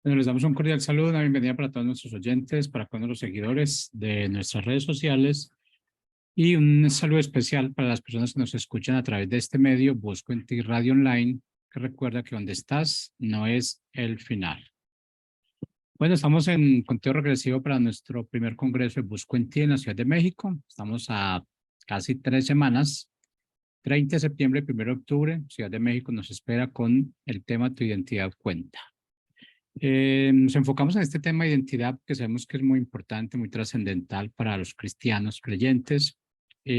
Bueno, les damos un cordial saludo, una bienvenida para todos nuestros oyentes, para todos los seguidores de nuestras redes sociales y un saludo especial para las personas que nos escuchan a través de este medio, Busco en Ti Radio Online, que recuerda que donde estás no es el final. Bueno, estamos en conteo regresivo para nuestro primer congreso de Busco en Ti en la Ciudad de México. Estamos a casi 3 semanas. 30 de septiembre, 1 de octubre, Ciudad de México nos espera con el tema Tu identidad cuenta. Nos enfocamos en este tema de identidad que sabemos que es muy importante, muy trascendental para los cristianos creyentes,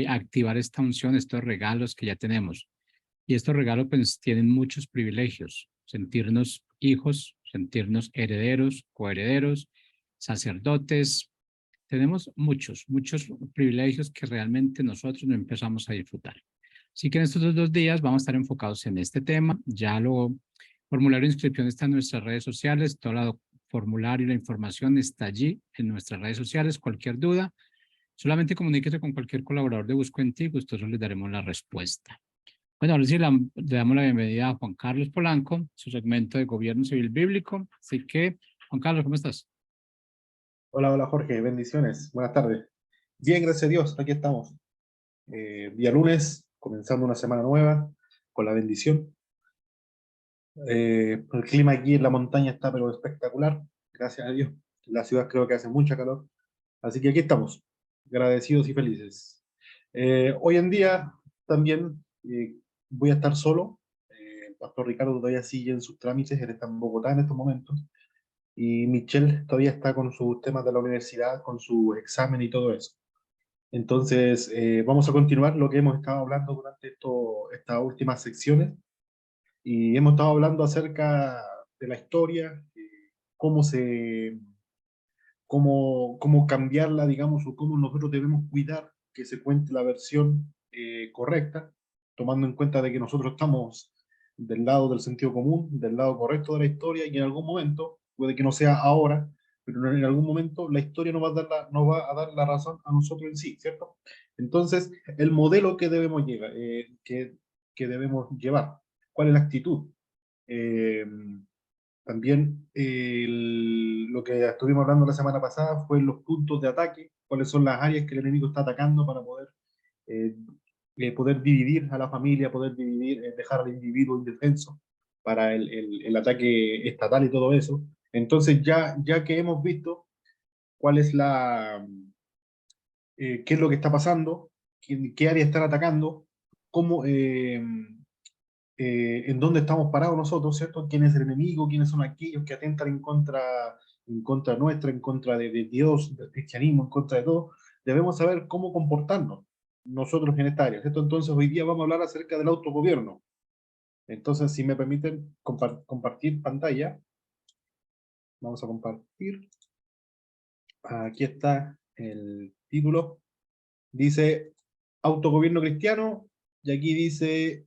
activar esta unción, estos regalos que ya tenemos. Y estos regalos pues tienen muchos privilegios, sentirnos hijos, sentirnos herederos, coherederos, sacerdotes. Tenemos muchos privilegios que realmente nosotros no empezamos a disfrutar. Así que en estos 2 días vamos a estar enfocados en este tema. Ya lo formulario de inscripción está en nuestras redes sociales. Todo el formulario y la información está allí en nuestras redes sociales. Cualquier duda, solamente comuníquese con cualquier colaborador de Busco en Ti, gustosos les daremos la respuesta. Bueno, ahora sí le damos la bienvenida a Juan Carlos Polanco, su segmento de Gobierno Civil Bíblico. Así que, Juan Carlos, ¿cómo estás? Hola, hola Jorge, bendiciones, buenas tardes. Bien, gracias a Dios, aquí estamos. Día lunes, comenzando una semana nueva, con la bendición. El clima aquí en la montaña está pero espectacular, gracias a Dios. La ciudad creo que hace mucha calor, así que aquí estamos, agradecidos y felices. Hoy en día también voy a estar solo. El pastor Ricardo todavía sigue en sus trámites, él está en Bogotá en estos momentos. Y Michelle todavía está con sus temas de la universidad, con su examen y todo eso. Entonces, vamos a continuar lo que hemos estado hablando durante estas últimas secciones, y hemos estado hablando acerca de la historia, cómo cómo cambiarla, digamos, o cómo nosotros debemos cuidar que se cuente la versión correcta, tomando en cuenta de que nosotros estamos del lado del sentido común, del lado correcto de la historia, y en algún momento, puede que no sea ahora, pero en algún momento la historia nos va a dar nos va a dar la razón a nosotros en sí, ¿cierto? Entonces, el modelo que debemos que debemos llevar, ¿cuál es la actitud? Eh, También lo que estuvimos hablando la semana pasada fue los puntos de ataque, cuáles son las áreas que el enemigo está atacando para eh, poder dividir a la familia, poder dividir, dejar al individuo indefenso para el ataque estatal y todo eso. Entonces, ya que hemos visto cuál es qué es lo que está pasando, qué áreas están atacando, cómo, en dónde estamos parados nosotros, ¿cierto? ¿Quién es el enemigo? ¿Quiénes son aquellos que atentan en contra nuestra, en contra de Dios, del cristianismo, en contra de todo? Debemos saber cómo comportarnos nosotros en esta área, ¿cierto? Entonces hoy día vamos a hablar acerca del autogobierno. Entonces, si me permiten compartir pantalla, vamos a compartir. Aquí está el título. Dice autogobierno cristiano, y aquí dice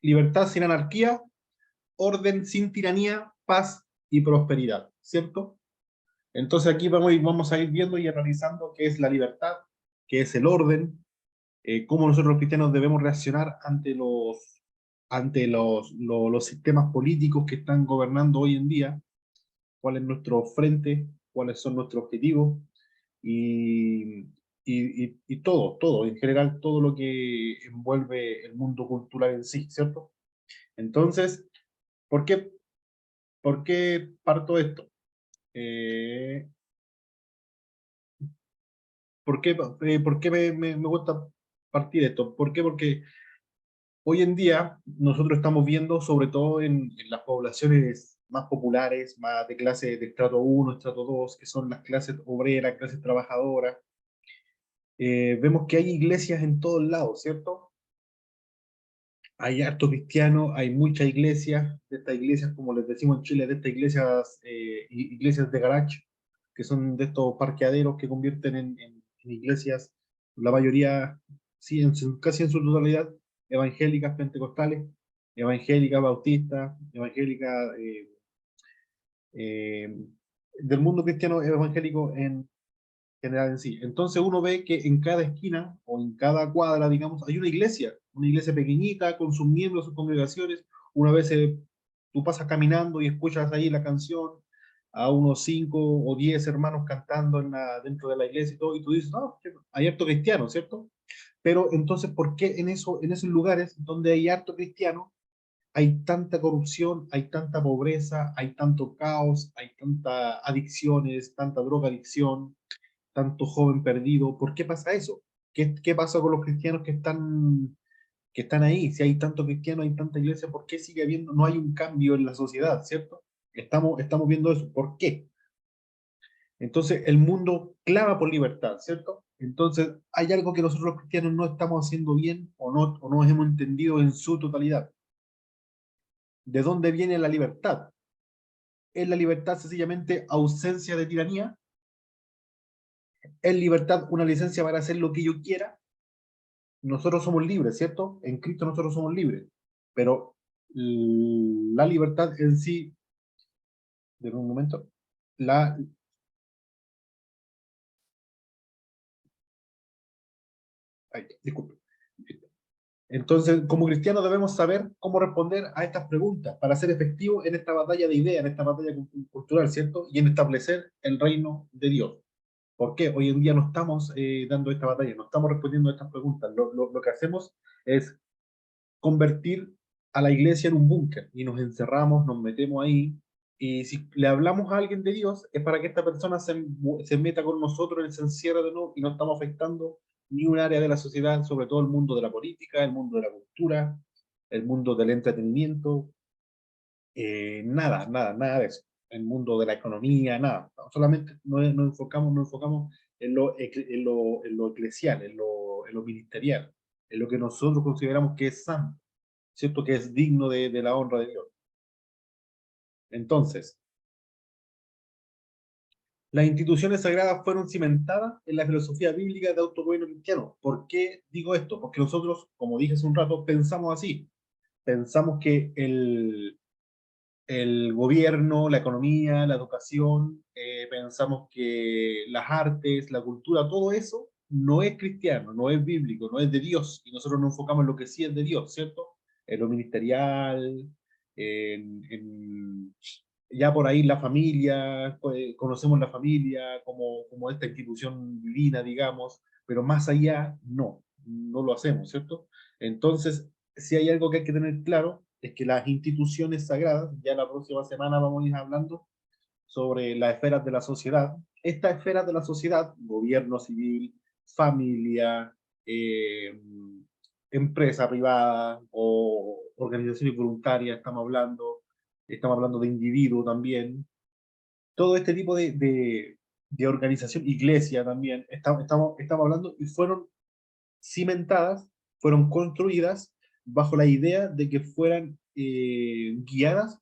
libertad sin anarquía, orden sin tiranía, paz y prosperidad, ¿cierto? Entonces aquí vamos a ir viendo y analizando qué es la libertad, qué es el orden, cómo nosotros los cristianos debemos reaccionar ante los sistemas políticos que están gobernando hoy en día, cuál es nuestro frente, cuáles son nuestros objetivos, y, y todo, en general, todo lo que envuelve el mundo cultural en sí, ¿cierto? Entonces, ¿por qué ¿por qué parto esto? Eh, por qué me gusta partir esto? ¿Por qué? Porque hoy en día nosotros estamos viendo, sobre todo en las poblaciones más populares, más de clase de estrato 1, estrato 2, que son las clases obreras, clases trabajadoras, vemos que hay iglesias en todos lados, ¿cierto? Hay harto cristiano, hay muchas iglesias, de estas iglesias, como les decimos en Chile, de estas iglesias, iglesias de garage, que son de estos parqueaderos que convierten en iglesias, la mayoría, sí, casi en su totalidad, evangélicas, pentecostales, evangélicas, bautistas, evangélicas, eh, del mundo cristiano evangélico en general en sí. Entonces uno ve que en cada esquina o en cada cuadra, digamos, hay una iglesia pequeñita con sus miembros, sus congregaciones. Una vez tú pasas caminando y escuchas ahí la canción, a unos 5 o 10 hermanos cantando dentro de la iglesia y todo, y tú dices, no, hay harto cristiano, ¿cierto? Pero entonces, ¿por qué en esos lugares donde hay harto cristiano hay tanta corrupción, hay tanta pobreza, hay tanto caos, hay tantas adicciones, tanta drogadicción, tanto joven perdido? ¿Por qué pasa eso? ¿Qué pasa con los cristianos que están ahí? Si hay tanto cristiano, hay tanta iglesia, ¿por qué sigue habiendo, no hay un cambio en la sociedad, ¿cierto? Estamos viendo eso. ¿Por qué? Entonces, el mundo clama por libertad, ¿cierto? Entonces, hay algo que nosotros los cristianos no estamos haciendo bien o no hemos entendido en su totalidad. ¿De dónde viene la libertad? ¿Es la libertad sencillamente ausencia de tiranía? ¿Es libertad una licencia para hacer lo que yo quiera? Nosotros somos libres, ¿cierto? En Cristo nosotros somos libres. Pero la libertad en sí, de un momento, la... Ay, disculpe. Entonces, como cristianos debemos saber cómo responder a estas preguntas para ser efectivos en esta batalla de ideas, en esta batalla cultural, ¿cierto? Y en establecer el reino de Dios. ¿Por qué? Hoy en día no estamos dando esta batalla, no estamos respondiendo a estas preguntas. Lo que hacemos es convertir a la iglesia en un búnker y nos encerramos, nos metemos ahí. Y si le hablamos a alguien de Dios, es para que esta persona se meta con nosotros, se encierre de nuevo y no estamos afectando ni un área de la sociedad, sobre todo el mundo de la política, el mundo de la cultura, el mundo del entretenimiento, nada de eso. El mundo de la economía, nada. Solamente nos enfocamos en lo eclesial, en lo ministerial, en lo que nosotros consideramos que es santo, ¿cierto? Que es digno de la honra de Dios. Entonces, las instituciones sagradas fueron cimentadas en la filosofía bíblica de autogobierno cristiano. ¿Por qué digo esto? Porque nosotros, como dije hace un rato, pensamos así. Pensamos que el gobierno, la economía, la educación, pensamos que las artes, la cultura, todo eso no es cristiano, no es bíblico, no es de Dios, y nosotros nos enfocamos en lo que sí es de Dios, ¿cierto? En lo ministerial, en ya por ahí la familia, pues, conocemos la familia como esta institución divina, digamos, pero más allá no lo hacemos, ¿cierto? Entonces, si hay algo que hay que tener claro, es que las instituciones sagradas, ya la próxima semana vamos a ir hablando sobre las esferas de la sociedad. Estas esferas de la sociedad, gobierno civil, familia, eh, empresa privada o organizaciones voluntarias, estamos hablando de individuos también, todo este tipo de organización, iglesia también, estamos hablando y fueron cimentadas, fueron construidas bajo la idea de que fueran guiadas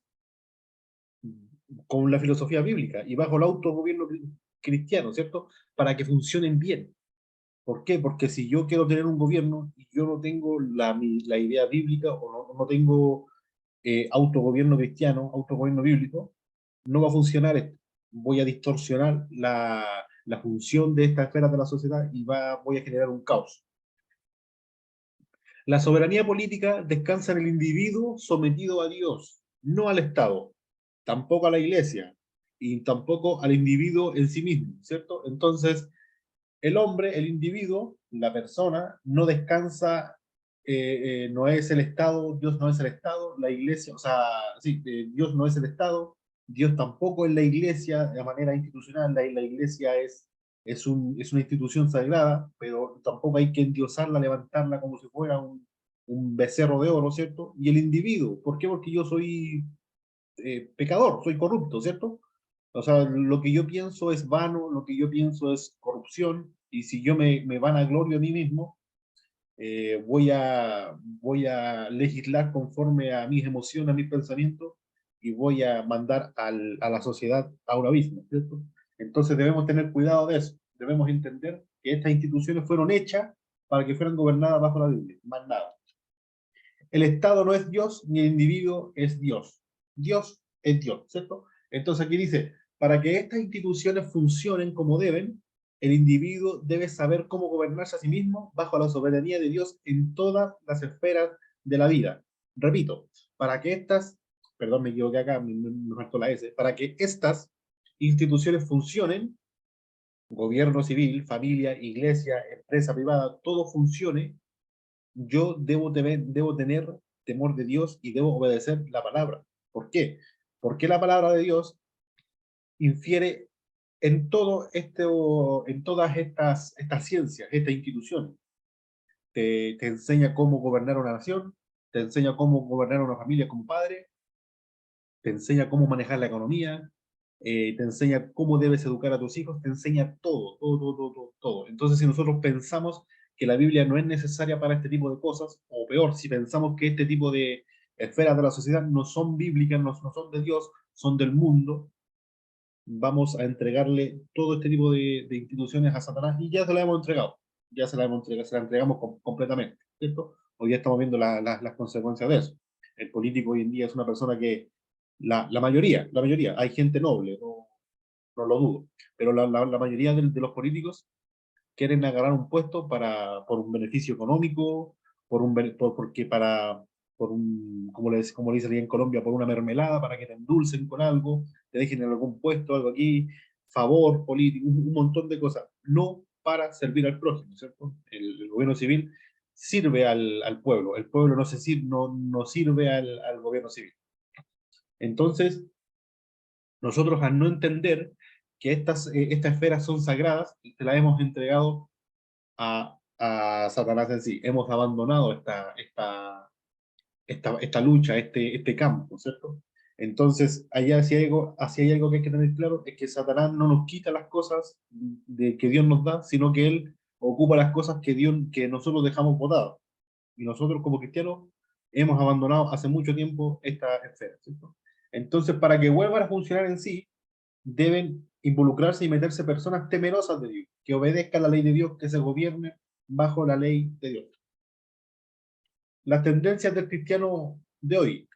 con la filosofía bíblica y bajo el autogobierno cristiano, ¿cierto? Para que funcionen bien. ¿Por qué? Porque si yo quiero tener un gobierno y yo no tengo la idea bíblica o no tengo autogobierno cristiano, autogobierno bíblico, no va a funcionar esto. Voy a distorsionar la función de esta esfera de la sociedad y voy a generar un caos. La soberanía política descansa en el individuo sometido a Dios, no al Estado, tampoco a la iglesia y tampoco al individuo en sí mismo, ¿cierto? Entonces, el hombre, el individuo, la persona, no descansa, no es el Estado, Dios no es el Estado, la iglesia, o sea, sí, Dios no es el Estado, Dios tampoco es la iglesia de manera institucional, la iglesia es una institución sagrada, pero tampoco hay que endiosarla, levantarla como si fuera un becerro de oro, ¿cierto? Y el individuo, ¿por qué? Porque yo soy pecador, soy corrupto, ¿cierto? O sea, lo que yo pienso es vano, lo que yo pienso es corrupción, y si yo me vanaglorio a mí mismo, voy a legislar conforme a mis emociones, a mis pensamientos, y voy a mandar a la sociedad a un abismo, ¿cierto? Entonces debemos tener cuidado de eso, debemos entender que estas instituciones fueron hechas para que fueran gobernadas bajo la Biblia, más nada. El Estado no es Dios, ni el individuo es Dios. Dios es Dios, ¿cierto? Entonces aquí dice, para que estas instituciones funcionen como deben, el individuo debe saber cómo gobernarse a sí mismo bajo la soberanía de Dios en todas las esferas de la vida. Repito, para que estas, perdón, me equivoqué acá, me faltó la S, para que estas instituciones funcionen, gobierno civil, familia, iglesia, empresa privada, todo funcione, yo debo tener temor de Dios y debo obedecer la palabra. ¿Por qué? Porque la palabra de Dios infiere en todo esto, en todas estas ciencias, estas instituciones. Te enseña cómo gobernar una nación, te enseña cómo gobernar una familia como padre, te enseña cómo manejar la economía, te enseña cómo debes educar a tus hijos, te enseña todo, todo, todo, todo, todo, todo. Entonces, si nosotros pensamos que la Biblia no es necesaria para este tipo de cosas, o peor, si pensamos que este tipo de esferas de la sociedad no son bíblicas, no son de Dios, son del mundo, vamos a entregarle todo este tipo de instituciones a Satanás y ya se la hemos entregado, ya se la hemos entregado, se la entregamos completamente, ¿cierto? Hoy ya estamos viendo las consecuencias de eso. El político hoy en día es una persona que, la mayoría, hay gente noble, no lo dudo, pero la mayoría de los políticos quieren agarrar un puesto por un beneficio económico, porque por un, como le dicen ahí en Colombia, por una mermelada, para que te endulcen con algo, te dejen en algún puesto, algo aquí, favor político, un montón de cosas, no para servir al prójimo, ¿cierto? El gobierno civil sirve al pueblo, el pueblo no sirve al gobierno civil. Entonces, nosotros al no entender que estas esferas son sagradas, te las hemos entregado a Satanás en sí. Hemos abandonado esta lucha, este campo, ¿cierto? Entonces, allá si hay algo que hay que tener claro, es que Satanás no nos quita las cosas que Dios nos da, sino que Él ocupa las cosas que nosotros dejamos botadas. Y nosotros como cristianos hemos abandonado hace mucho tiempo esta esfera, ¿cierto? Entonces, para que vuelvan a funcionar en sí, deben involucrarse y meterse personas temerosas de Dios, que obedezcan la ley de Dios, que se gobiernen bajo la ley de Dios. Las tendencias del cristiano de hoy,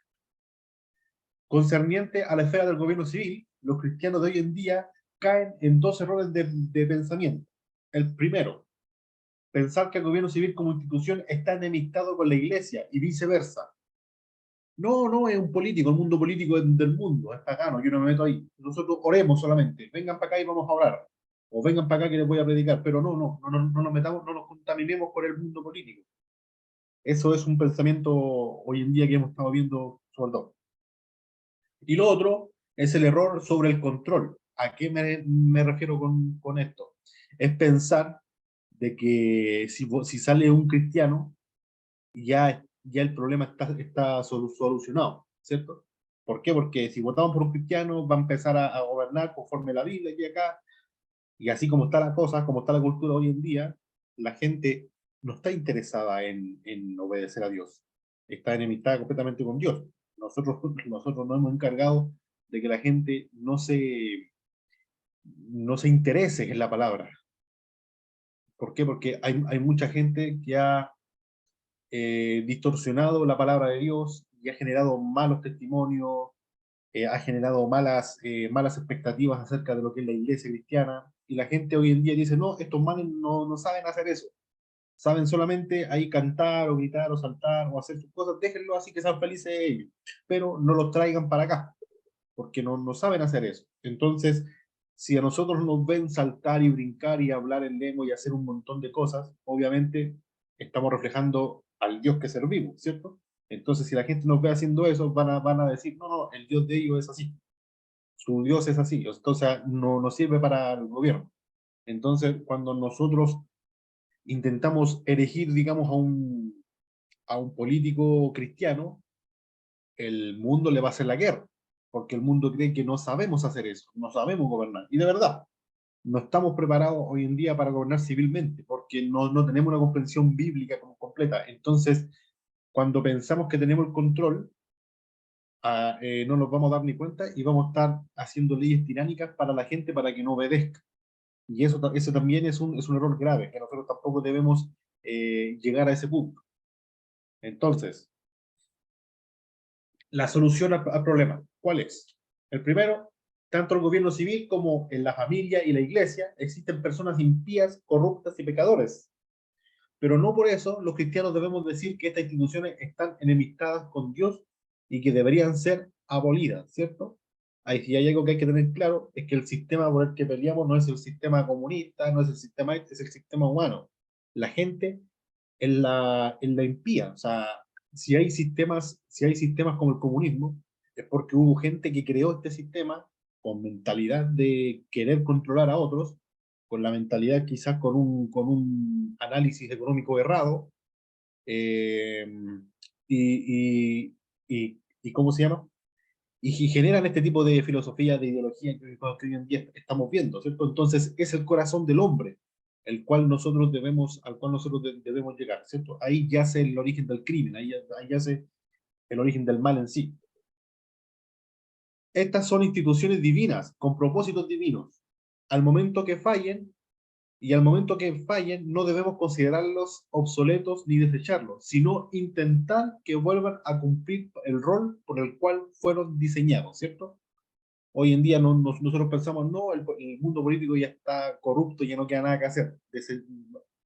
concerniente a la esfera del gobierno civil, los cristianos de hoy en día caen en dos errores de pensamiento. El primero, pensar que el gobierno civil como institución está enemistado con la iglesia y viceversa. No, es un político, el mundo político es del mundo, es pagano, yo no me meto ahí. Nosotros oremos solamente, vengan para acá y vamos a orar. O vengan para acá que les voy a predicar, pero no nos metamos, no nos contaminemos con el mundo político. Eso es un pensamiento hoy en día que hemos estado viendo sobre todo. Y lo otro es el error sobre el control. ¿A qué me refiero con esto? Es pensar de que si sale un cristiano, ya el problema está solucionado, ¿cierto? ¿Por qué? Porque si votamos por un cristiano, va a empezar a gobernar conforme la Biblia aquí y acá, y así como está la cosa, como está la cultura hoy en día, la gente no está interesada en obedecer a Dios, está enemistada completamente con Dios. Nosotros nos hemos encargado de que la gente no se interese en la palabra. ¿Por qué? Porque hay mucha gente que ha distorsionado la palabra de Dios y ha generado malos testimonios, ha generado malas expectativas acerca de lo que es la iglesia cristiana, y la gente hoy en día dice, no, estos manes no saben hacer eso, saben solamente ahí cantar o gritar o saltar o hacer sus cosas, déjenlo así que sean felices ellos, pero no los traigan para acá, porque no saben hacer eso. Entonces, si a nosotros nos ven saltar y brincar y hablar en lengua y hacer un montón de cosas, obviamente estamos reflejando al Dios que servimos, ¿cierto? Entonces, si la gente nos ve haciendo eso, van a decir, no, el Dios de ellos es así, su Dios es así, entonces no sirve para el gobierno. Entonces, cuando nosotros intentamos elegir, digamos, a un político cristiano, el mundo le va a hacer la guerra, porque el mundo cree que no sabemos hacer eso, no sabemos gobernar. Y de verdad, no estamos preparados hoy en día para gobernar civilmente, porque no tenemos una comprensión bíblica como completa. Entonces, cuando pensamos que tenemos el control, no nos vamos a dar ni cuenta y vamos a estar haciendo leyes tiránicas para la gente para que no obedezca. Y eso también es un error grave, que nosotros tampoco debemos llegar a ese punto. Entonces, la solución al problema, ¿cuál es? El primero, tanto el gobierno civil como en la familia y la iglesia existen personas impías, corruptas y pecadores. Pero no por eso los cristianos debemos decir que estas instituciones están enemistadas con Dios y que deberían ser abolidas, ¿cierto? si hay algo que hay que tener claro, es que el sistema por el que peleamos no es el sistema comunista, no es el sistema, es el sistema humano. La gente en la impía. O sea, si hay sistemas como el comunismo, es porque hubo gente que creó este sistema con mentalidad de querer controlar a otros, con la mentalidad quizás con un análisis económico errado, eh, y ¿cómo se llama? Y generan este tipo de filosofía, de ideología que hoy en día estamos viendo, ¿cierto? Entonces es el corazón del hombre al cual nosotros debemos llegar, ¿cierto? Ahí yace el origen del crimen, ahí yace el origen del mal en sí. Estas son instituciones divinas, con propósitos divinos. Al momento que fallen, al momento que fallen, no debemos considerarlos obsoletos ni desecharlos, sino intentar que vuelvan a cumplir el rol por el cual fueron diseñados, ¿cierto? Hoy en día nosotros pensamos, no, el mundo político ya está corrupto, ya no queda nada que hacer.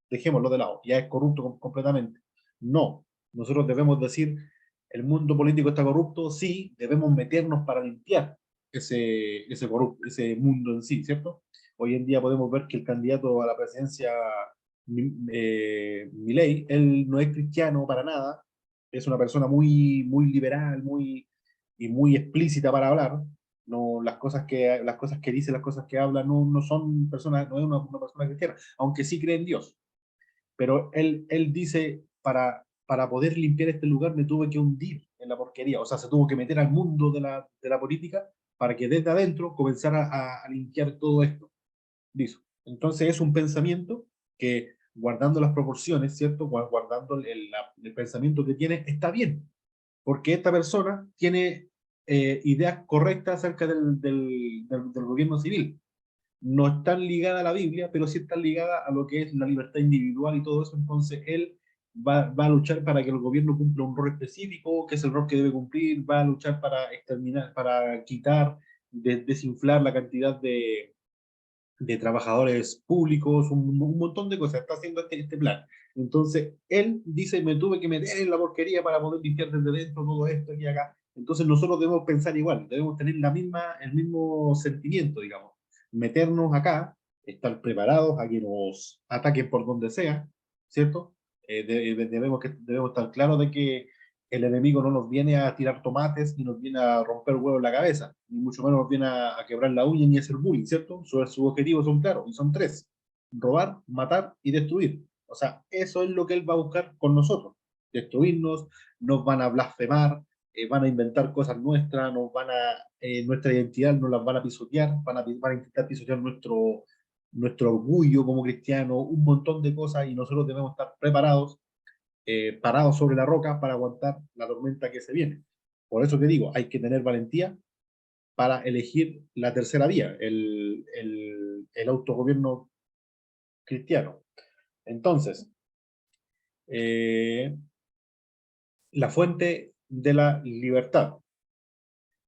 Dejémoslo de lado, ya es corrupto completamente. No, nosotros debemos decir, el mundo político está corrupto, sí, debemos meternos para limpiar ese mundo en sí, ¿cierto? Hoy en día podemos ver que el candidato a la presidencia, Milei, él no es cristiano para nada, es una persona muy liberal, y muy explícita para hablar. No, las cosas que dice, las cosas que habla, no son personas, no es una persona cristiana, aunque sí cree en Dios. Pero él dice, para poder limpiar este lugar me tuve que hundir en la porquería, o sea, se tuvo que meter al mundo de la política para que desde adentro comenzara a limpiar todo esto. Dice. Entonces es un pensamiento que, guardando las proporciones, ¿cierto? Guardando el pensamiento que tiene, está bien, porque esta persona tiene ideas correctas acerca del gobierno civil. No están ligadas a la Biblia, pero sí están ligadas a lo que es la libertad individual y todo eso. Entonces él va a luchar para que el gobierno cumpla un rol específico, que es el rol que debe cumplir, va a luchar para exterminar, para quitar, desinflar la cantidad de trabajadores públicos, un montón de cosas, está haciendo este plan. Entonces, él dice, me tuve que meter en la porquería para poder limpiar desde dentro todo esto y acá. Entonces, nosotros debemos pensar igual, debemos tener el mismo sentimiento, digamos. Meternos acá, estar preparados a que nos ataquen por donde sea, ¿cierto? Debemos estar claros de que el enemigo no nos viene a tirar tomates, ni nos viene a romper huevos en la cabeza, ni mucho menos nos viene a quebrar la uña ni a hacer bullying, ¿cierto? Sus objetivos son claros, y son tres: robar, matar y destruir. O sea, eso es lo que él va a buscar con nosotros: destruirnos, nos van a blasfemar, van a inventar cosas nuestras, nuestra identidad nos las van a pisotear, van a intentar pisotear nuestro orgullo como cristiano, un montón de cosas, y nosotros debemos estar preparados, parados sobre la roca para aguantar la tormenta que se viene. Por eso te digo, hay que tener valentía para elegir la tercera vía, el autogobierno cristiano. Entonces, eh, la fuente de la libertad.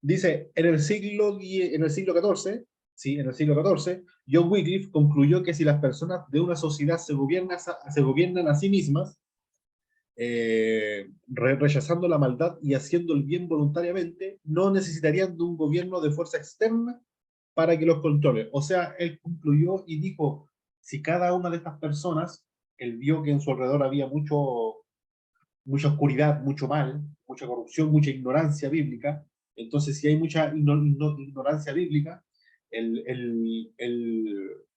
Dice, en el siglo XIV, sí, en el siglo XIV, John Wycliffe concluyó que si las personas de una sociedad se gobiernan a sí mismas, rechazando la maldad y haciendo el bien voluntariamente, no necesitarían de un gobierno de fuerza externa para que los controle. O sea, él concluyó y dijo, si cada una de estas personas, él vio que en su alrededor había mucha oscuridad, mucho mal, mucha corrupción, mucha ignorancia bíblica. Entonces, si hay mucha ignorancia bíblica,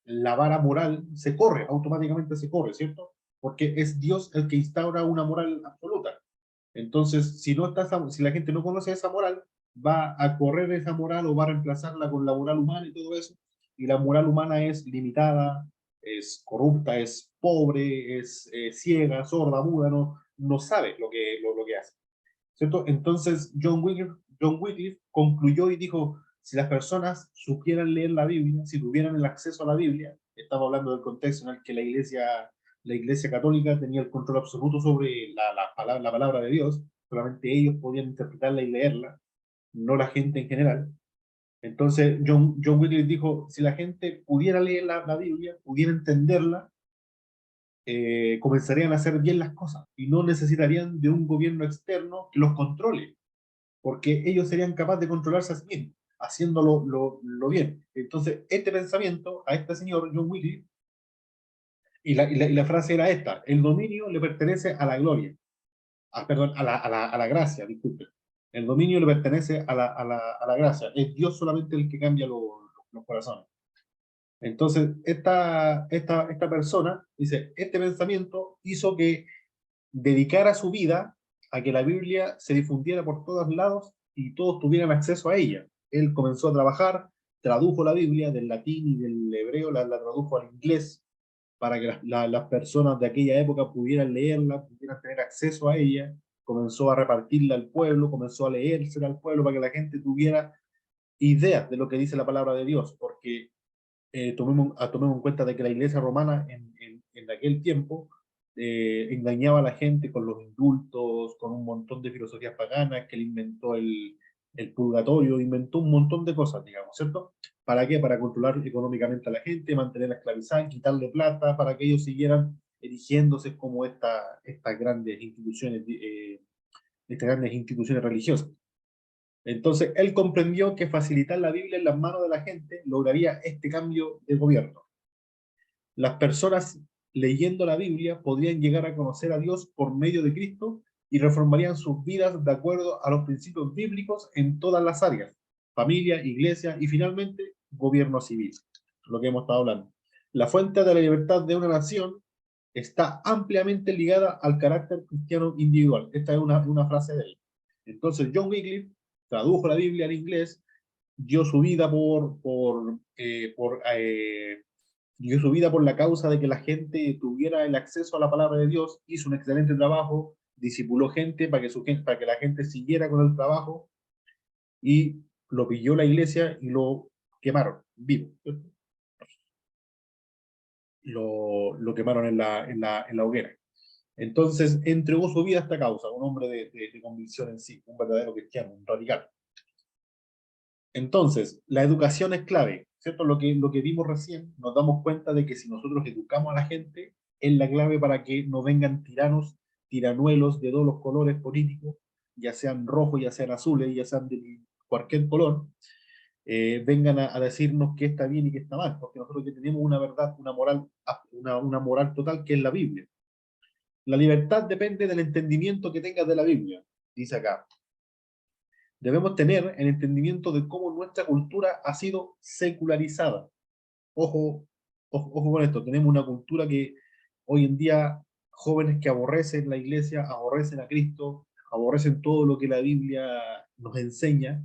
la vara moral se corre, automáticamente se corre, ¿cierto? Porque es Dios el que instaura una moral absoluta. Entonces, si la gente no conoce esa moral, va a correr esa moral o va a reemplazarla con la moral humana y todo eso. Y la moral humana es limitada, es corrupta, es pobre, es ciega, sorda, muda, no sabe lo que hace, ¿cierto? Entonces John Wycliffe concluyó y dijo, si las personas supieran leer la Biblia, si tuvieran el acceso a la Biblia, estamos hablando del contexto en el que la iglesia católica tenía el control absoluto sobre la palabra de Dios, solamente ellos podían interpretarla y leerla, no la gente en general. Entonces John Wycliffe dijo, si la gente pudiera leer la Biblia, pudiera entenderla, comenzarían a hacer bien las cosas y no necesitarían de un gobierno externo que los controle, porque ellos serían capaces de controlarse a sí mismos. haciéndolo lo bien. Entonces, este pensamiento a este señor, John Wycliffe, y la frase era esta: el dominio le pertenece a la gloria, perdón, a la gracia, disculpe. El dominio le pertenece a la gracia. Es Dios solamente el que cambia los corazones. Entonces, esta persona dice, este pensamiento hizo que dedicara su vida a que la Biblia se difundiera por todos lados y todos tuvieran acceso a ella. Él comenzó a trabajar, tradujo la Biblia del latín y del hebreo, la tradujo al inglés para que las personas de aquella época pudieran leerla, pudieran tener acceso a ella. Comenzó a repartirla al pueblo, comenzó a leérsela al pueblo para que la gente tuviera ideas de lo que dice la palabra de Dios, porque tomemos en cuenta de que la iglesia romana en aquel tiempo engañaba a la gente con los indultos, con un montón de filosofías paganas, que él inventó el purgatorio, inventó un montón de cosas, digamos, ¿cierto? ¿Para qué? Para controlar económicamente a la gente, mantenerla esclavizada, quitarle plata, para que ellos siguieran erigiéndose como estas grandes instituciones religiosas. Entonces, él comprendió que facilitar la Biblia en las manos de la gente lograría este cambio de gobierno. Las personas leyendo la Biblia podrían llegar a conocer a Dios por medio de Cristo y reformarían sus vidas de acuerdo a los principios bíblicos en todas las áreas: familia, iglesia y finalmente gobierno civil, lo que hemos estado hablando. La fuente de la libertad de una nación está ampliamente ligada al carácter cristiano individual. Esta es una frase de él. Entonces, John Wycliffe tradujo la Biblia al inglés, dio su vida dio su vida por la causa de que la gente tuviera el acceso a la palabra de Dios, hizo un excelente trabajo, discipuló gente para que la gente siguiera con el trabajo, y lo pilló la iglesia y lo quemaron vivo. Lo quemaron en la hoguera. Entonces entregó su vida a esta causa, un hombre de convicción en sí, un verdadero cristiano, un radical. Entonces, la educación es clave, ¿cierto? Lo que vimos recién, nos damos cuenta de que si nosotros educamos a la gente, es la clave para que no vengan tiranos, tiranuelos de todos los colores políticos, ya sean rojos, ya sean azules, ya sean de cualquier color, vengan a decirnos qué está bien y qué está mal, porque nosotros ya tenemos una verdad, una moral total, que es la Biblia. La libertad depende del entendimiento que tengas de la Biblia, dice acá. Debemos tener el entendimiento de cómo nuestra cultura ha sido secularizada. Ojo, ojo con esto, tenemos una cultura que hoy en día, jóvenes que aborrecen la iglesia, aborrecen a Cristo, aborrecen todo lo que la Biblia nos enseña.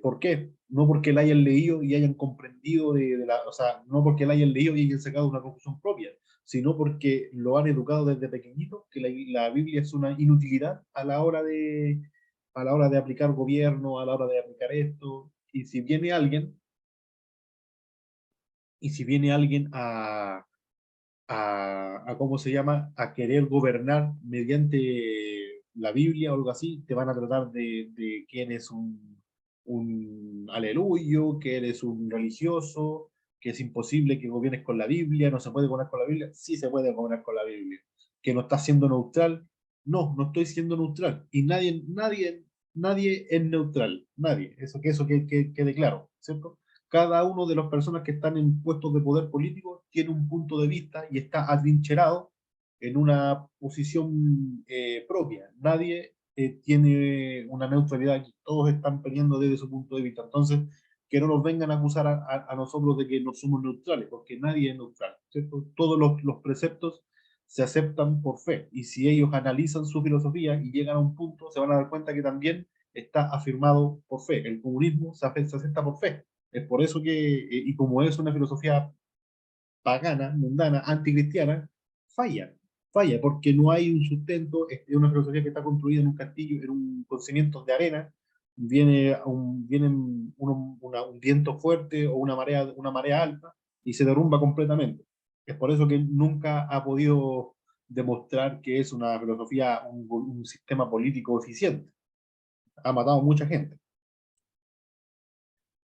¿Por qué? No porque la hayan leído y hayan comprendido o sea, no porque la hayan leído y hayan sacado una conclusión propia, sino porque lo han educado desde pequeñito, que la Biblia es una inutilidad a la hora de aplicar gobierno, a la hora de aplicar esto. Y si viene alguien ¿cómo se llama?, a querer gobernar mediante la Biblia o algo así, te van a tratar de que eres un aleluyo, que eres un religioso, que es imposible que gobiernes con la Biblia, no se puede gobernar con la Biblia. Sí se puede gobernar con la Biblia. Que no estás siendo neutral. No, no estoy siendo neutral. Y nadie es neutral. Nadie. Eso que quede claro, ¿cierto? Cada uno de las personas que están en puestos de poder político tiene un punto de vista y está atrincherado en una posición propia. Nadie tiene una neutralidad aquí. Todos están peleando desde su punto de vista. Entonces, que no nos vengan a acusar a nosotros de que no somos neutrales, porque nadie es neutral, ¿cierto? Todos los preceptos se aceptan por fe, y si ellos analizan su filosofía y llegan a un punto, se van a dar cuenta que también está afirmado por fe. El comunismo se acepta por fe. Es por eso y como es una filosofía pagana, mundana, anticristiana, falla, porque no hay un sustento. Es una filosofía que está construida en un castillo, con cimientos de arena. Viene un viento fuerte o una marea alta y se derrumba completamente. Es por eso que nunca ha podido demostrar que es una filosofía, un sistema político eficiente. Ha matado a mucha gente.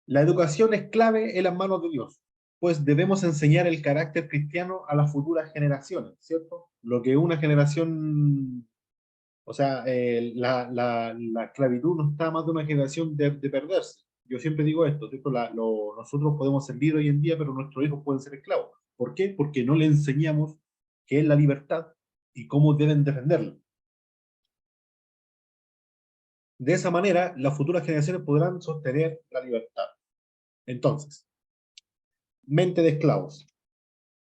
La educación es clave en las manos de Dios, pues debemos enseñar el carácter cristiano a las futuras generaciones, ¿cierto? Lo que una generación, o sea, la esclavitud no está más de una generación de perderse. Yo siempre digo esto, ¿cierto? Nosotros podemos ser libres hoy en día, pero nuestros hijos pueden ser esclavos. ¿Por qué? Porque no le enseñamos qué es la libertad y cómo deben defenderla. De esa manera, las futuras generaciones podrán sostener la libertad. Entonces, mente de esclavos.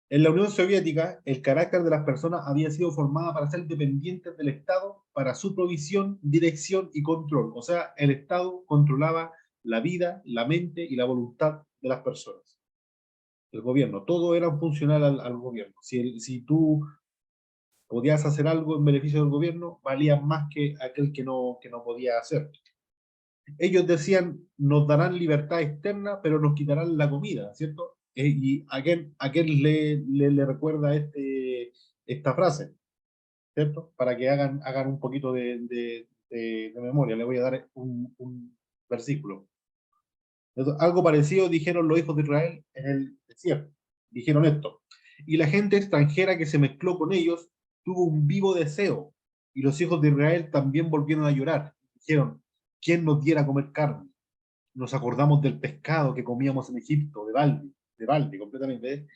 En la Unión Soviética, el carácter de las personas había sido formado para ser dependientes del Estado para su provisión, dirección y control. O sea, el Estado controlaba la vida, la mente y la voluntad de las personas. El gobierno, todo era funcional al gobierno. Si tú podías hacer algo en beneficio del gobierno, valía más que aquel que no podía hacer. Ellos decían, nos darán libertad externa, pero nos quitarán la comida, ¿cierto? Y a quién le recuerda esta frase, ¿cierto? Para que hagan un poquito de memoria. Le voy a dar un versículo. Algo parecido dijeron los hijos de Israel en el desierto. Dijeron esto. Y la gente extranjera que se mezcló con ellos tuvo un vivo deseo. Y los hijos de Israel también volvieron a llorar. Dijeron, ¿quién nos diera a comer carne? Nos acordamos del pescado que comíamos en Egipto, de balde completamente, ¿eh?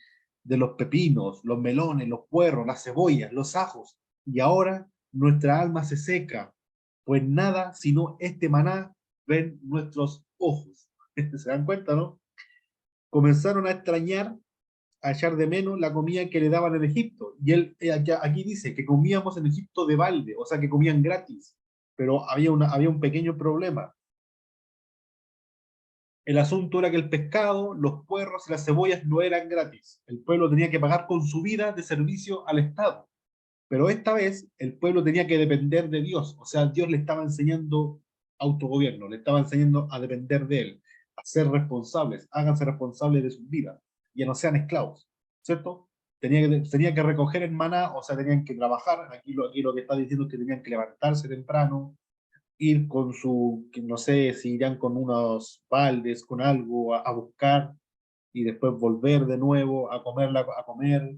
De los pepinos, los melones, los puerros, las cebollas, los ajos. Y ahora nuestra alma se seca, pues nada sino este maná ven nuestros ojos. ¿Se dan cuenta, no? Comenzaron a extrañar, a echar de menos la comida que le daban en Egipto. Y él aquí dice que comíamos en Egipto de balde, o sea que comían gratis. Pero había un pequeño problema. El asunto era que el pescado, los puerros y las cebollas no eran gratis. El pueblo tenía que pagar con su vida de servicio al Estado. Pero esta vez el pueblo tenía que depender de Dios. O sea, Dios le estaba enseñando autogobierno, le estaba enseñando a depender de Él, a ser responsables, háganse responsables de sus vidas, ya no sean esclavos, ¿cierto? Tenía que recoger el maná, o sea, tenían que trabajar. Aquí lo que está diciendo es que tenían que levantarse temprano, ir con no sé si irán con unos baldes, con algo a buscar y después volver de nuevo a comer,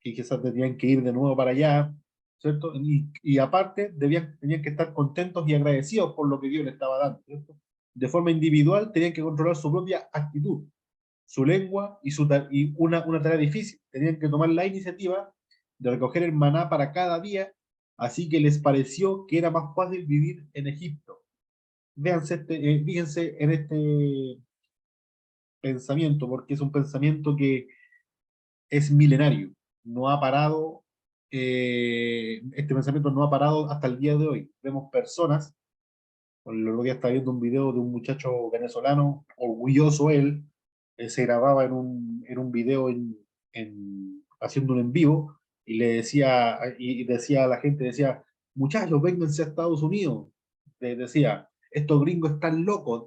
y quizás tenían que ir de nuevo para allá, ¿cierto? Y aparte tenían que estar contentos y agradecidos por lo que Dios les estaba dando, ¿cierto? De forma individual tenían que controlar su propia actitud, su lengua y una tarea difícil. Tenían que tomar la iniciativa de recoger el maná para cada día, así que les pareció que era más fácil vivir en Egipto. Fíjense en este pensamiento, porque es un pensamiento que es milenario, no ha parado, este pensamiento no ha parado hasta el día de hoy. Vemos personas, el otro día estaba viendo un video de un muchacho venezolano, orgulloso él, se grababa en un video haciendo un en vivo, y decía a la gente, decía, muchachos, vénganse a Estados Unidos, decía, estos gringos están locos,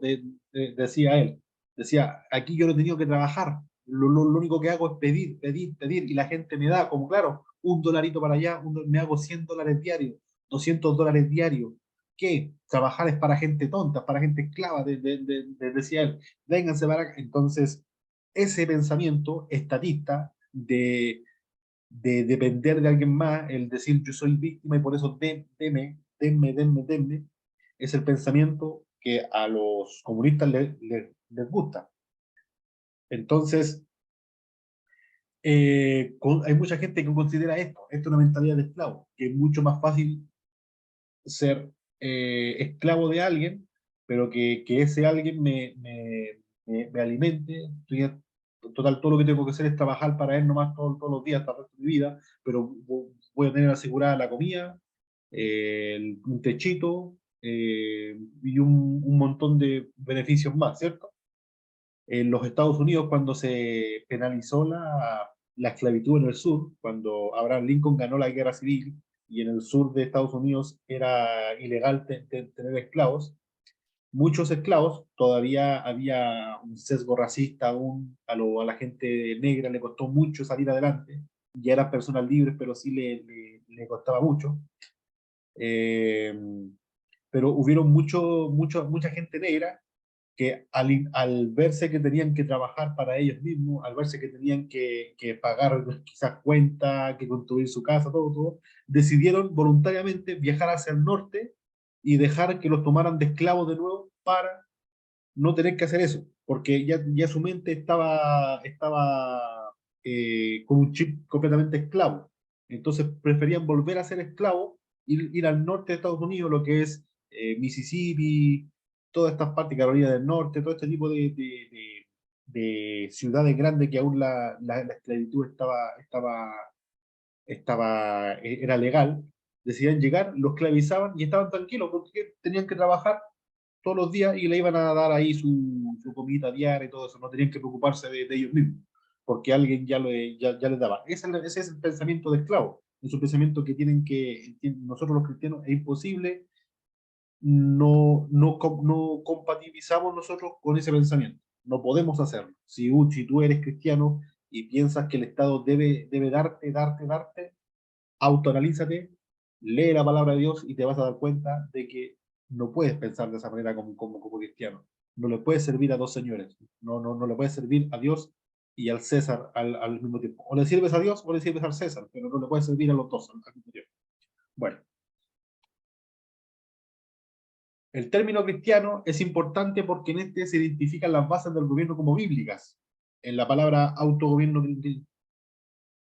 decía él, decía, aquí yo no he tenido que trabajar, lo único que hago es pedir, pedir, pedir, y la gente me da, como claro, un dolarito para allá, me hago $100 diarios, $200 diarios. ¿Qué? Trabajar es para gente tonta, para gente esclava, decía él. Vénganse para acá. Entonces, ese pensamiento estatista de depender de alguien más, el decir yo soy víctima y por eso denme, es el pensamiento que a los comunistas les gusta. Entonces, hay mucha gente que considera esto es una mentalidad de esclavo, que es mucho más fácil ser esclavo de alguien, pero que ese alguien me alimente. Total, todo lo que tengo que hacer es trabajar para él nomás todos los días hasta el resto de mi vida, pero voy a tener asegurada la comida, un techito, y un montón de beneficios más, ¿cierto? En los Estados Unidos, cuando se penalizó la esclavitud en el sur, cuando Abraham Lincoln ganó la guerra civil y en el sur de Estados Unidos era ilegal tener esclavos, muchos esclavos, todavía había un sesgo racista aún, a la gente negra le costó mucho salir adelante, ya eran personas libres, pero sí le costaba mucho. Eh, pero hubieron mucha gente negra que al verse que tenían que trabajar para ellos mismos, al verse que tenían que pagar quizás cuentas, que construir su casa, todo, decidieron voluntariamente viajar hacia el norte y dejar que los tomaran de esclavos de nuevo para no tener que hacer eso, porque ya su mente estaba con un chip completamente esclavo. Entonces preferían volver a ser esclavos, ir al norte de Estados Unidos, lo que es Mississippi, todas estas partes, Carolina del Norte, todo este tipo de ciudades grandes que aún la esclavitud era legal, decidían llegar, los esclavizaban y estaban tranquilos porque tenían que trabajar todos los días y le iban a dar ahí su comida diaria y todo eso, no tenían que preocuparse de ellos mismos, porque alguien ya les daba. Ese es el pensamiento de esclavo, es un pensamiento que nosotros los cristianos es imposible, no compatibilizamos nosotros con ese pensamiento, no podemos hacerlo. Si tú eres cristiano y piensas que el Estado debe darte, autoanalízate, lee la palabra de Dios y te vas a dar cuenta de que no puedes pensar de esa manera como cristiano. No le puedes servir a dos señores. No le puedes servir a Dios y al César al mismo tiempo. O le sirves a Dios o le sirves al César, pero no le puedes servir a los dos al mismo tiempo. Bueno, el término cristiano es importante porque en este se identifican las bases del gobierno como bíblicas, en la palabra autogobierno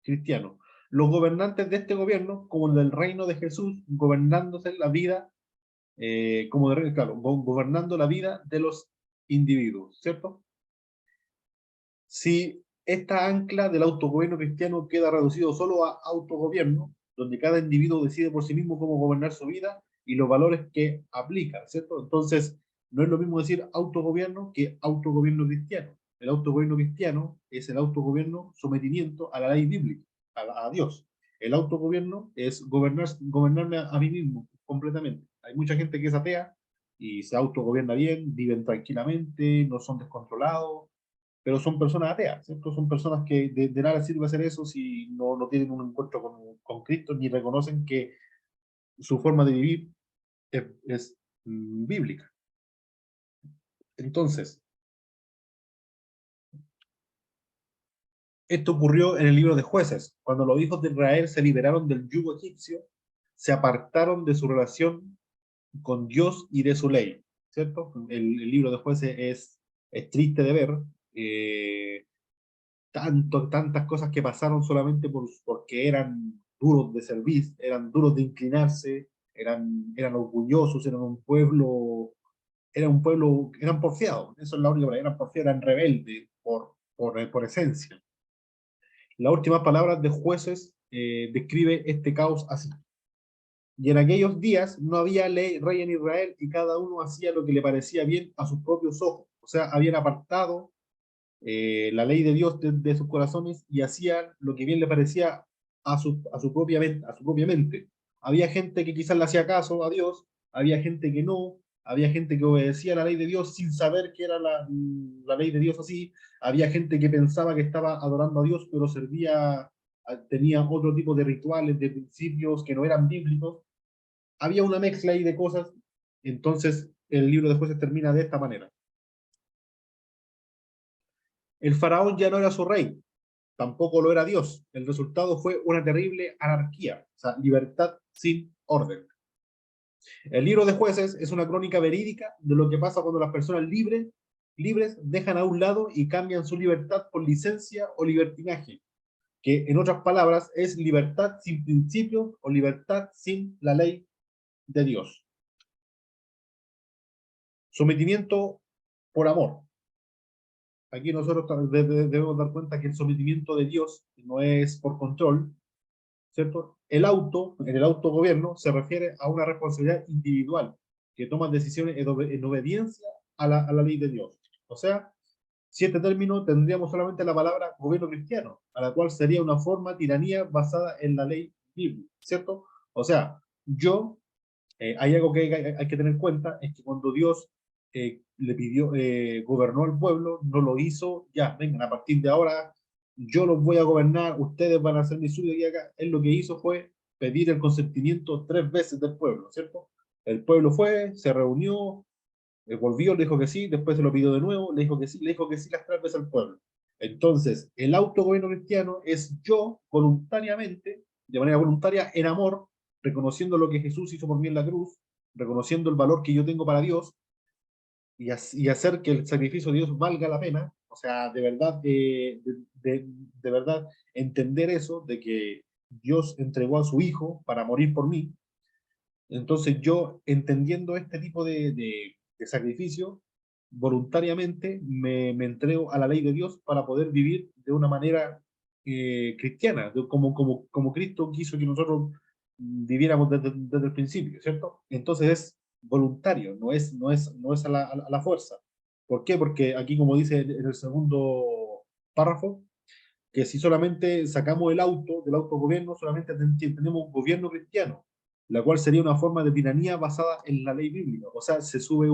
cristiano. Los gobernantes de este gobierno, como el del reino de Jesús, gobernándose la vida como de claro, gobernando la vida de los individuos, ¿cierto? Si esta ancla del autogobierno cristiano queda reducido solo a autogobierno, donde cada individuo decide por sí mismo cómo gobernar su vida y los valores que aplica, ¿cierto? Entonces, no es lo mismo decir autogobierno que autogobierno cristiano. El autogobierno cristiano es el autogobierno sometimiento a la ley bíblica, a Dios. El autogobierno es gobernarme a mí mismo completamente. Hay mucha gente que es atea y se autogobierna bien, viven tranquilamente, no son descontrolados, pero son personas ateas, ¿cierto? Son personas que de nada sirve hacer eso si no tienen un encuentro con Cristo ni reconocen que su forma de vivir es bíblica. Entonces, esto ocurrió en el libro de Jueces, cuando los hijos de Israel se liberaron del yugo egipcio, se apartaron de su relación con Dios y de su ley, ¿cierto? El libro de Jueces es triste de ver, tantas cosas que pasaron solamente porque eran duros de servir, eran duros de inclinarse, eran orgullosos, eran porfiados, eso es la única palabra, eran porfiados, eran rebeldes por esencia. Las últimas palabras de Jueces describe este caos así. Y en aquellos días no había rey en Israel y cada uno hacía lo que le parecía bien a sus propios ojos. O sea, habían apartado la ley de Dios de sus corazones y hacían lo que bien le parecía a su propia mente. Había gente que quizás le hacía caso a Dios, había gente que no, había gente que obedecía la ley de Dios sin saber que era la ley de Dios así, había gente que pensaba que estaba adorando a Dios, pero tenía otro tipo de rituales, de principios que no eran bíblicos. Había una mezcla ahí de cosas, entonces el libro de Jueces termina de esta manera. El faraón ya no era su rey, tampoco lo era Dios. El resultado fue una terrible anarquía, o sea, libertad sin orden. El libro de Jueces es una crónica verídica de lo que pasa cuando las personas libres dejan a un lado y cambian su libertad por licencia o libertinaje, que en otras palabras es libertad sin principios o libertad sin la ley de Dios. Sometimiento por amor. Aquí nosotros debemos dar cuenta que el sometimiento de Dios no es por control, ¿cierto? En el autogobierno se refiere a una responsabilidad individual, que toma decisiones en obediencia a la ley de Dios. O sea, si este término tendríamos solamente la palabra gobierno cristiano, a la cual sería una forma tiranía basada en la ley bíblica, ¿cierto? O sea, hay algo que hay que tener en cuenta, es que cuando Dios gobernó al pueblo, no lo hizo, ya, vengan, a partir de ahora yo los voy a gobernar, ustedes van a hacer mi suyo y acá. Él lo que hizo fue pedir el consentimiento 3 veces del pueblo, ¿cierto? El pueblo fue, se reunió, volvió, le dijo que sí, después se lo pidió de nuevo, le dijo que sí las 3 veces al pueblo. Entonces, el autogobierno cristiano es yo voluntariamente, de manera voluntaria, en amor, reconociendo lo que Jesús hizo por mí en la cruz, reconociendo el valor que yo tengo para Dios, y hacer que el sacrificio de Dios valga la pena, o sea, de verdad, de verdad, entender eso, de que Dios entregó a su Hijo para morir por mí. Entonces yo, entendiendo este tipo de sacrificio, voluntariamente me entrego a la ley de Dios para poder vivir de una manera cristiana, como Cristo quiso que nosotros viviéramos desde el principio, ¿cierto? Entonces es voluntario, no es a la fuerza. ¿Por qué? Porque aquí, como dice en el segundo párrafo, que si solamente sacamos el auto del autogobierno, solamente tenemos un gobierno cristiano, la cual sería una forma de tiranía basada en la ley bíblica. O sea, se sube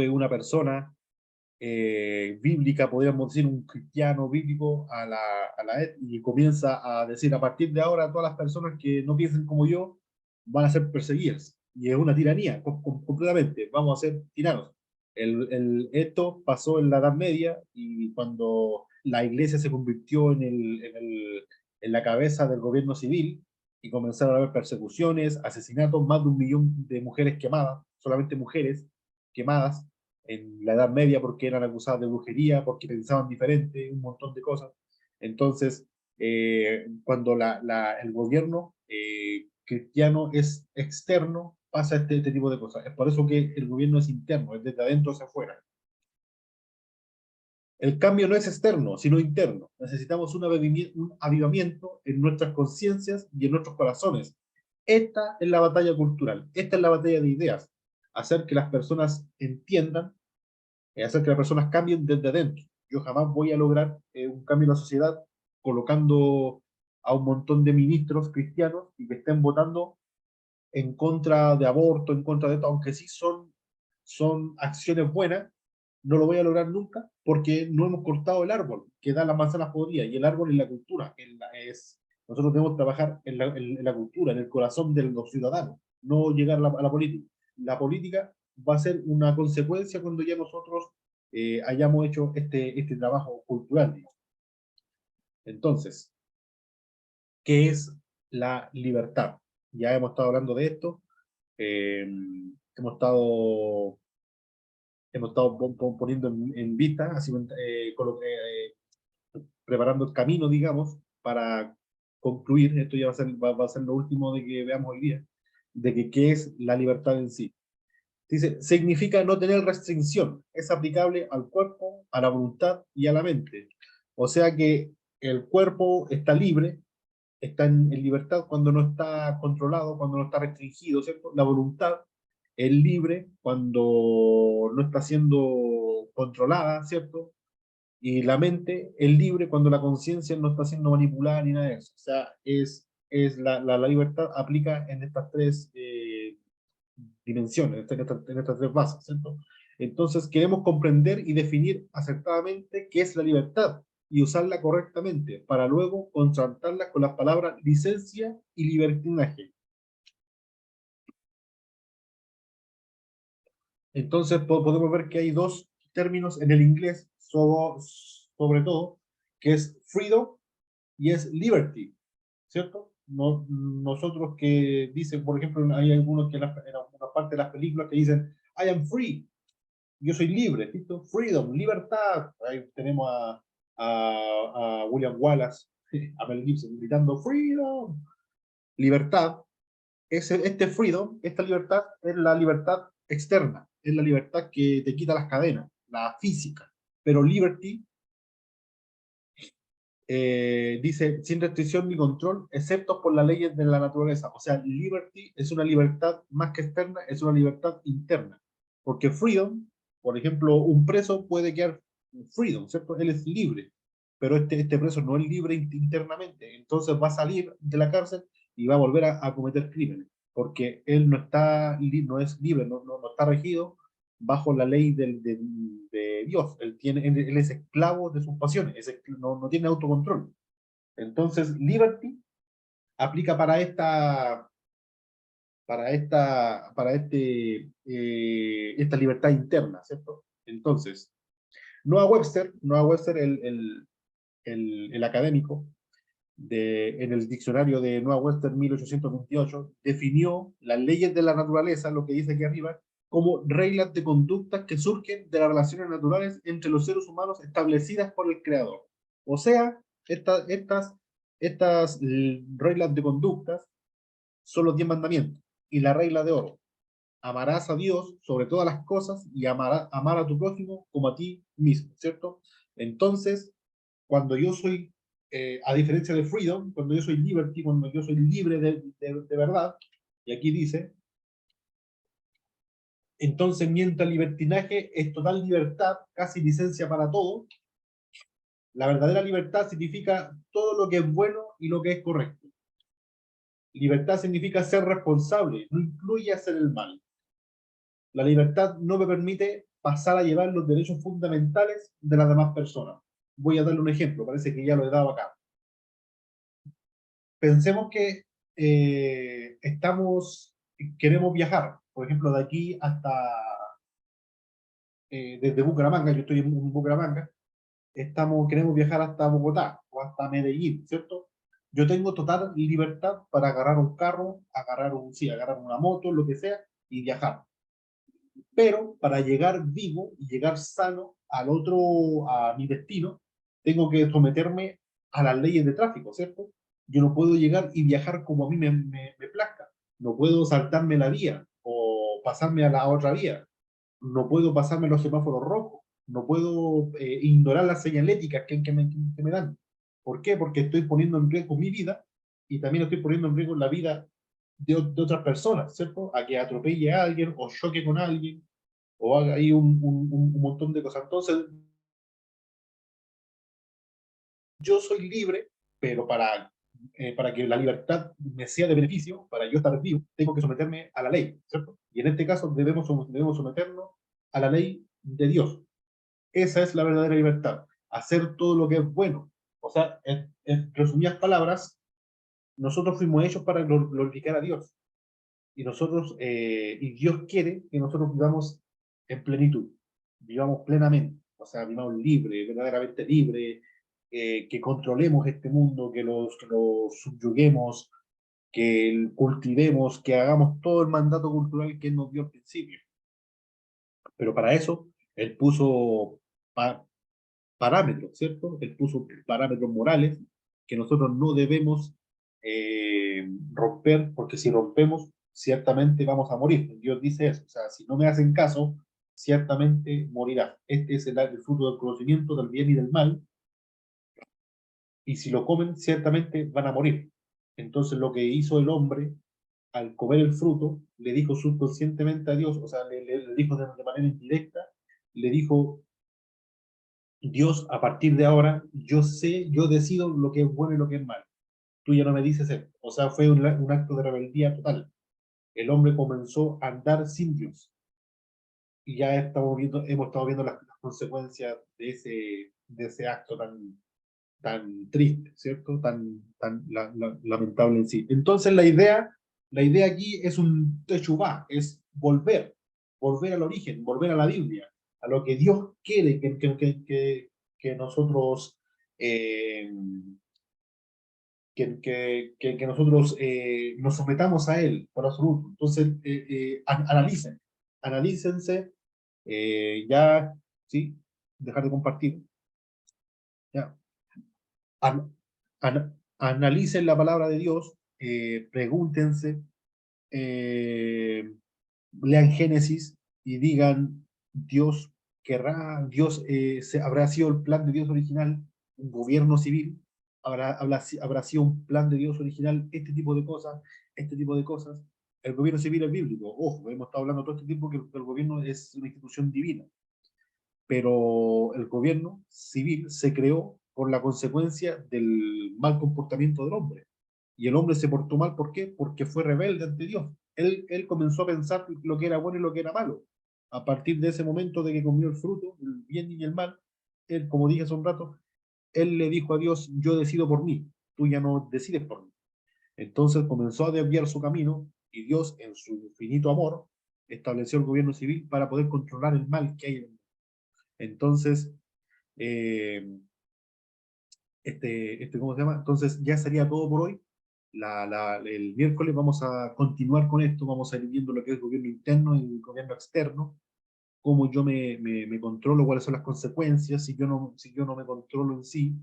una persona bíblica, podríamos decir un cristiano bíblico, y comienza a decir, a partir de ahora todas las personas que no piensen como yo van a ser perseguidas. Y es una tiranía, completamente, vamos a ser tiranos. Esto pasó en la Edad Media, y cuando la iglesia se convirtió en la cabeza del gobierno civil, y comenzaron a haber persecuciones, asesinatos, más de 1 millón de mujeres quemadas, solamente mujeres quemadas, en la Edad Media, porque eran acusadas de brujería, porque pensaban diferente, un montón de cosas. Entonces, cuando el gobierno cristiano es externo, pasa este tipo de cosas. Es por eso que el gobierno es interno, es desde adentro hacia afuera. El cambio no es externo, sino interno. Necesitamos un avivamiento en nuestras conciencias y en nuestros corazones. Esta es la batalla cultural, esta es la batalla de ideas. Hacer que las personas entiendan, hacer que las personas cambien desde adentro. Yo jamás voy a lograr un cambio en la sociedad colocando a un montón de ministros cristianos y que estén votando en contra de aborto, en contra de esto, aunque sí son acciones buenas, no lo voy a lograr nunca porque no hemos cortado el árbol que da las manzanas podridas, y el árbol es la cultura. Nosotros debemos trabajar en la cultura, en el corazón de los ciudadanos, no llegar a la política. La política va a ser una consecuencia cuando ya nosotros hayamos hecho este trabajo cultural, digamos. Entonces, ¿qué es la libertad? Ya hemos estado hablando de esto. eh, hemos estado poniendo en vista, así, preparando el camino, digamos, para concluir. Esto ya va a ser lo último de que veamos hoy día, de que qué es la libertad en sí. Dice, significa no tener restricción, es aplicable al cuerpo, a la voluntad y a la mente. O sea que el cuerpo está libre, está en libertad cuando no está controlado, cuando no está restringido, ¿cierto? La voluntad es libre cuando no está siendo controlada, ¿cierto? Y la mente es libre cuando la conciencia no está siendo manipulada ni nada de eso. O sea, la libertad aplica en estas tres dimensiones, en estas tres bases, ¿cierto? Entonces, queremos comprender y definir acertadamente qué es la libertad y usarla correctamente para luego contrastarla con las palabras licencia y libertinaje. Entonces, podemos ver que hay dos términos en el inglés, sobre todo, que es freedom y es liberty, ¿cierto? No, nosotros que dicen, por ejemplo, hay algunos que en una parte de las películas que dicen, I am free, yo soy libre, ¿cierto? Freedom, libertad. Ahí tenemos a William Wallace, a Mel Gibson gritando, freedom, libertad. Este freedom, esta libertad, es la libertad externa, es la libertad que te quita las cadenas, la física. Pero liberty dice, sin restricción ni control, excepto por las leyes de la naturaleza. O sea, liberty es una libertad más que externa, es una libertad interna. Porque freedom, por ejemplo, un preso puede quedar freedom, ¿cierto? Él es libre, pero este preso no es libre internamente. Entonces va a salir de la cárcel y va a volver a cometer crímenes, porque él no es libre, no está regido bajo la ley de Dios. Él es esclavo de sus pasiones, no tiene autocontrol. Entonces, liberty aplica esta libertad interna, ¿cierto? Entonces, Noah Webster, el académico, en el diccionario de Noah Webster 1828, definió las leyes de la naturaleza, lo que dice aquí arriba, como reglas de conducta que surgen de las relaciones naturales entre los seres humanos establecidas por el Creador. O sea, estas reglas de conductas son los 10 mandamientos. Y la regla de oro: amarás a Dios sobre todas las cosas y amar a tu prójimo como a ti mismo, ¿cierto? Entonces, cuando yo soy, a diferencia de freedom, cuando yo soy liberty, cuando yo soy libre de verdad, y aquí dice, entonces mientras libertinaje es total libertad, casi licencia para todo, la verdadera libertad significa todo lo que es bueno y lo que es correcto. Libertad significa ser responsable, no incluye hacer el mal. La libertad no me permite pasar a llevar los derechos fundamentales de las demás personas. Voy a darle un ejemplo, parece que ya lo he dado acá. Pensemos que queremos viajar, por ejemplo, de aquí hasta, desde Bucaramanga, yo estoy en Bucaramanga, queremos viajar hasta Bogotá o hasta Medellín, ¿cierto? Yo tengo total libertad para agarrar un carro, agarrar una moto, lo que sea, y viajar. Pero para llegar vivo y llegar sano a mi destino, tengo que someterme a las leyes de tráfico, ¿cierto? Yo no puedo llegar y viajar como a mí me plazca. No puedo saltarme la vía o pasarme a la otra vía. No puedo pasarme los semáforos rojos. No puedo ignorar las señaléticas que me dan. ¿Por qué? Porque estoy poniendo en riesgo mi vida y también estoy poniendo en riesgo la vida de otras personas, ¿cierto? A que atropelle a alguien o choque con alguien o haga ahí un montón de cosas. Entonces, yo soy libre, pero para que la libertad me sea de beneficio, para yo estar vivo, tengo que someterme a la ley, ¿cierto? Y en este caso debemos someternos a la ley de Dios. Esa es la verdadera libertad, hacer todo lo que es bueno. O sea, en resumidas palabras, nosotros fuimos hechos para glorificar a Dios. Y Dios quiere que nosotros vivamos en plenitud, vivamos plenamente, o sea, vivamos libre, verdaderamente libre, que controlemos este mundo, que lo subyuguemos, que cultivemos, que hagamos todo el mandato cultural que Él nos dio al principio. Pero para eso, Él puso parámetros, ¿cierto? Él puso parámetros morales que nosotros no debemos romper, porque si rompemos, ciertamente vamos a morir. Dios dice eso, o sea, si no me hacen caso, ciertamente morirás. Este es el fruto del conocimiento del bien y del mal, y si lo comen, ciertamente van a morir. Entonces lo que hizo el hombre al comer el fruto, le dijo subconscientemente a Dios, o sea, le dijo de manera indirecta, le dijo, Dios, a partir de ahora, yo decido lo que es bueno y lo que es malo. Tú ya no me dices eso. O sea, fue un acto de rebeldía total. El hombre comenzó a andar sin Dios. Y ya hemos estado viendo las consecuencias de ese acto tan triste, ¿cierto? Tan lamentable en sí. Entonces la idea aquí es un techubá, es volver al origen, volver a la Biblia, a lo que Dios quiere que nosotros eh, que nosotros nos sometamos a Él por absoluto. Entonces, analícense, ya, ¿sí? Dejar de compartir, ya. An- Analicen la palabra de Dios, pregúntense, eh, lean Génesis y digan, ¿habrá sido el plan de Dios original un gobierno civil? ¿Habrá sido un plan de Dios original este tipo de cosas, este tipo de cosas? El gobierno civil es bíblico. Ojo, hemos estado hablando todo este tiempo que el gobierno es una institución divina, pero el gobierno civil se creó por la consecuencia del mal comportamiento del hombre. Y el hombre se portó mal, ¿por qué? Porque fue rebelde ante Dios. Él comenzó a pensar lo que era bueno y lo que era malo. A partir de ese momento de que comió el fruto, el bien y el mal, él, como dije hace un rato, él le dijo a Dios, yo decido por mí, tú ya no decides por mí. Entonces comenzó a desviar su camino y Dios, en su infinito amor, estableció el gobierno civil para poder controlar el mal que hay en el mundo. Entonces, ¿cómo se llama? Entonces ya sería todo por hoy. el miércoles vamos a continuar con esto, vamos a ir viendo lo que es el gobierno interno y el gobierno externo, cómo yo me controlo, cuáles son las consecuencias, si yo no me controlo en sí,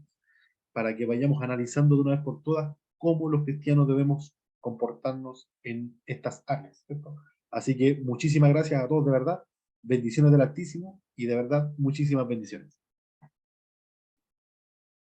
para que vayamos analizando de una vez por todas cómo los cristianos debemos comportarnos en estas áreas, ¿cierto? Así que muchísimas gracias a todos, de verdad, bendiciones del Altísimo y de verdad muchísimas bendiciones.